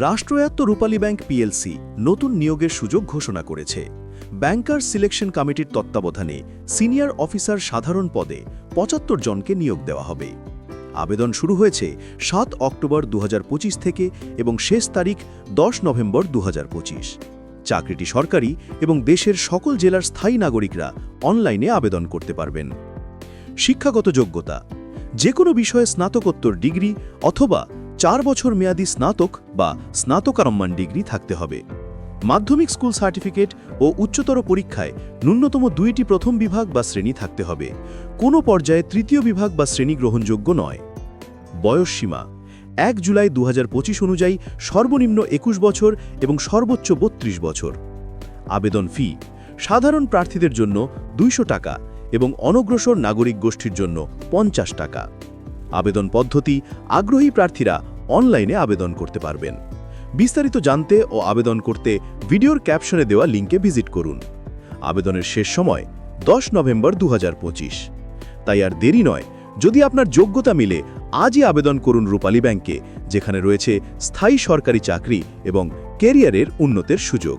রাষ্ট্রায়ত্ত রূপালী bank PLC নতুন নিয়োগের সুযোগ ঘোষণা করেছে। ব্যাংকার্স সিলেকশন কমিটির তত্ত্বাবধানে সিনিয়র অফিসার সাধারণ পদে ৭৫ জনকে নিয়োগ দেওয়া হবে। আবেদন শুরু হয়েছে ৭ অক্টোবর ২০২৫ থেকে এবং শেষ তারিখ ১০ নভেম্বর ২০২৫। চাকরিটি সরকারি এবং দেশের সকল জেলার স্থায়ী নাগরিকরা অনলাইনে আবেদন করতে পারবেন। শিক্ষাগত যোগ্যতা: যে কোনো বিষয়ে স্নাতকোত্তর ডিগ্রি অথবা ৪ বছর মেয়াদী স্নাতক বা স্নাতকারম্মান ডিগ্রি থাকতে হবে। মাধ্যমিক স্কুল সার্টিফিকেট ও উচ্চতর পরীক্ষায় ন্যূনতম ২টি প্রথম বিভাগ বা শ্রেণী থাকতে হবে। কোনো পর্যায়ে তৃতীয় বিভাগ বা শ্রেণী গ্রহণযোগ্য নয়। বয়সসীমা: ১ জুলাই ২০২৫ অনুযায়ী সর্বনিম্ন ২১ বছর এবং সর্বোচ্চ ৩২ বছর। আবেদন ফি: সাধারণ প্রার্থীদের জন্য ২০০ টাকা এবং অনগ্রসর নাগরিক গোষ্ঠীর জন্য ৫০ টাকা। আবেদন পদ্ধতি: আগ্রহী প্রার্থীরা অনলাইনে আবেদন করতে পারবেন। বিস্তারিত জানতে ও আবেদন করতে ভিডিওর ক্যাপশনে দেওয়া লিঙ্কে ভিজিট করুন। আবেদনের শেষ সময় ১০ নভেম্বর ২০২৫। তাই আর দেরি নয়, যদি আপনার যোগ্যতা মিলে আজই আবেদন করুন রূপালী ব্যাংকে, যেখানে রয়েছে স্থায়ী সরকারি চাকরি এবং ক্যারিয়ারের উন্নতির সুযোগ।